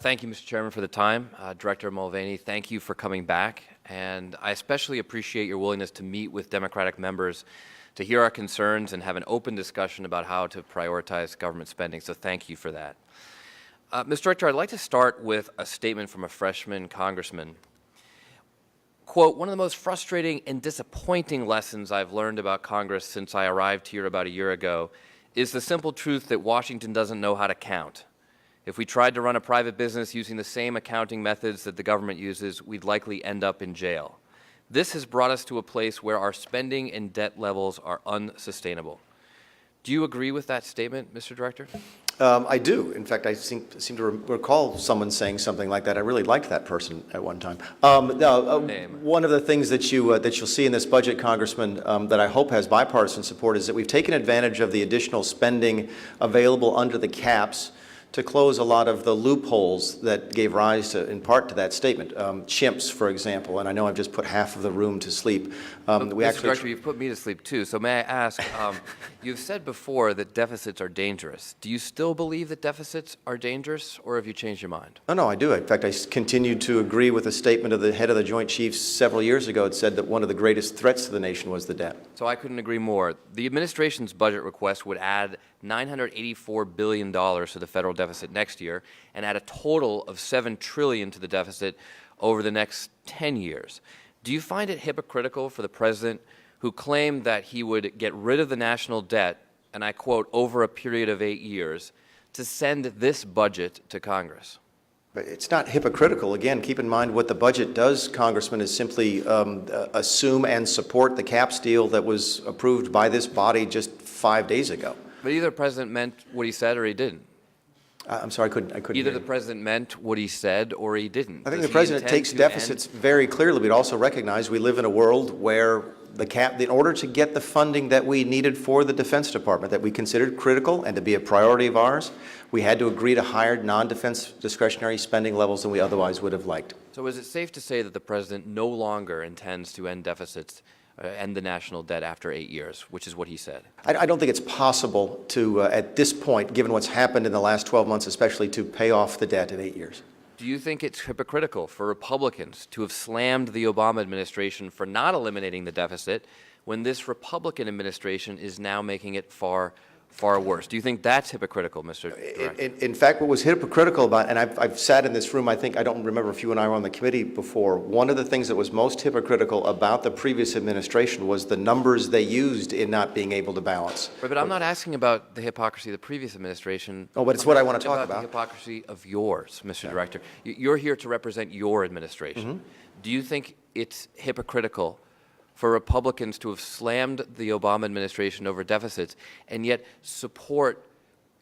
Thank you, Mr. Chairman, for the time. Director Mulvaney, thank you for coming back. And I especially appreciate your willingness to meet with Democratic members to hear our concerns and have an open discussion about how to prioritize government spending. So thank you for that. Mr. Director, I'd like to start with a statement from a freshman congressman. Quote, "One of the most frustrating and disappointing lessons I've learned about Congress since I arrived here about a year ago is the simple truth that Washington doesn't know how to count. If we tried to run a private business using the same accounting methods that the government uses, we'd likely end up in jail. This has brought us to a place where our spending and debt levels are unsustainable." Do you agree with that statement, Mr. Director? I do. In fact, I seem to recall someone saying something like that. I really liked that person at one time. One of the things that you'll see in this budget, Congressman, that I hope has bipartisan support is that we've taken advantage of the additional spending available under the caps to close a lot of the loopholes that gave rise to, in part, to that statement. Chimps, for example, and I know I've just put half of the room to sleep. Mr. Director, you've put me to sleep too, so may I ask, you've said before that deficits are dangerous. Do you still believe that deficits are dangerous, or have you changed your mind? No, I do. In fact, I continue to agree with a statement of the head of the Joint Chiefs several years ago. It said that one of the greatest threats to the nation was the debt. So I couldn't agree more. The administration's budget request would add $984 billion to the federal deficit next year and add a total of $7 trillion to the deficit over the next 10 years. Do you find it hypocritical for the president, who claimed that he would get rid of the national debt, and I quote, over a period of 8 years, to send this budget to Congress? But it's not hypocritical. Again, keep in mind what the budget does, Congressman, is simply assume and support the caps deal that was approved by this body just 5 days ago. But either the president meant what he said or he didn't. I'm sorry, I couldn't. Either the president meant what he said or he didn't. I think the president takes deficits very clearly. We'd also recognize we live in a world where in order to get the funding that we needed for the Defense Department, that we considered critical and to be a priority of ours, we had to agree to higher non-defense discretionary spending levels than we otherwise would have liked. So is it safe to say that the president no longer intends to end deficits, end the national debt after 8 years, which is what he said? I don't think it's possible to, at this point, given what's happened in the last 12 months especially, to pay off the debt in 8 years. Do you think it's hypocritical for Republicans to have slammed the Obama administration for not eliminating the deficit when this Republican administration is now making it far worse? Do you think that's hypocritical, Mr. Director? In fact, what was hypocritical about, and I've sat in this room, I don't remember if you and I were on the committee before, one of the things that was most hypocritical about the previous administration was the numbers they used in not being able to balance. Right, but I'm not asking about the hypocrisy of the previous administration. Oh, but it's what I want to talk about. The hypocrisy of yours, Mr. Director. You're here to represent your administration. Mm-hmm. Do you think it's hypocritical for Republicans to have slammed the Obama administration over deficits and yet support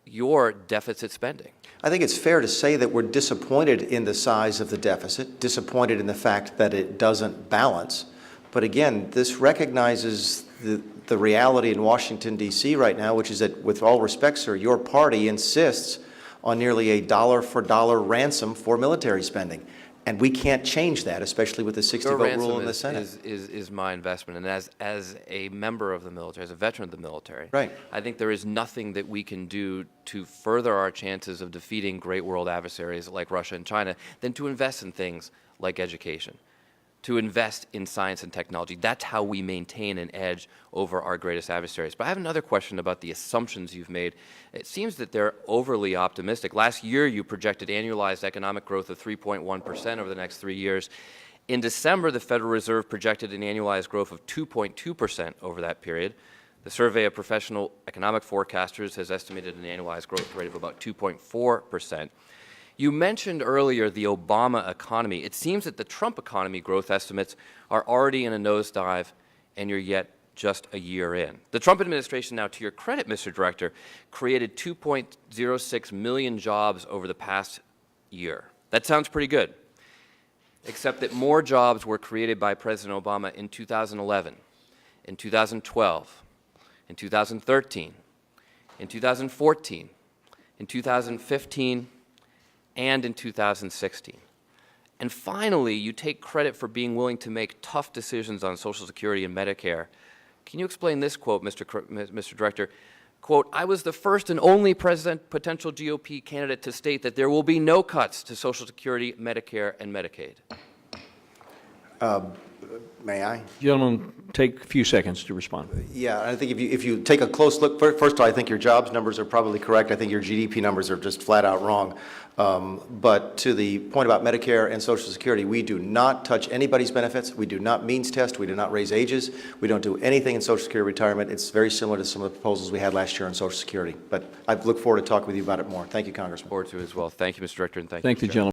your deficit spending? I think it's fair to say that we're disappointed in the size of the deficit, disappointed in the fact that it doesn't balance. But again, this recognizes the reality in Washington, D.C. right now, which is that, with all respect, sir, your party insists on nearly a dollar-for-dollar ransom for military spending. And we can't change that, especially with the 60-vote rule in the Senate. Is my investment. And as a member of the military, as a veteran of the military, right, I think there is nothing that we can do to further our chances of defeating great world adversaries like Russia and China than to invest in things like education, to invest in science and technology. That's how we maintain an edge over our greatest adversaries. But I have another question about the assumptions you've made. It seems that they're overly optimistic. Last year, you projected annualized economic growth of 3.1% over the next 3 years. In December, the Federal Reserve projected an annualized growth of 2.2% over that period. The Survey of Professional Economic Forecasters has estimated an annualized growth rate of about 2.4%. You mentioned earlier the Obama economy. It seems that the Trump economy growth estimates are already in a nosedive, and you're yet just a year in. The Trump administration, now to your credit, Mr. Director, created 2.06 million jobs over the past year. That sounds pretty good, except that more jobs were created by President Obama in 2011, in 2012, in 2013, in 2014, in 2015, and in 2016. And finally, you take credit for being willing to make tough decisions on Social Security and Medicare. Can you explain this quote, Mr. Director? quote, "I was the first and only potential GOP candidate to state that there will be no cuts to Social Security, Medicare, and Medicaid." May I? Gentlemen, take a few seconds to respond. Yeah, I think if you take a close look, first of all, I think your jobs numbers are probably correct. I think your GDP numbers are just flat out wrong. But to the point about Medicare and Social Security, we do not touch anybody's benefits. We do not means test. We do not raise ages. We don't do anything in Social Security retirement. It's very similar to some of the proposals we had last year on Social Security. But I look forward to talking with you about it more. Thank you, Congressman. Forward to as well. Thank you, Mr. Director, and Thank you, the Mr. Chairman. gentleman.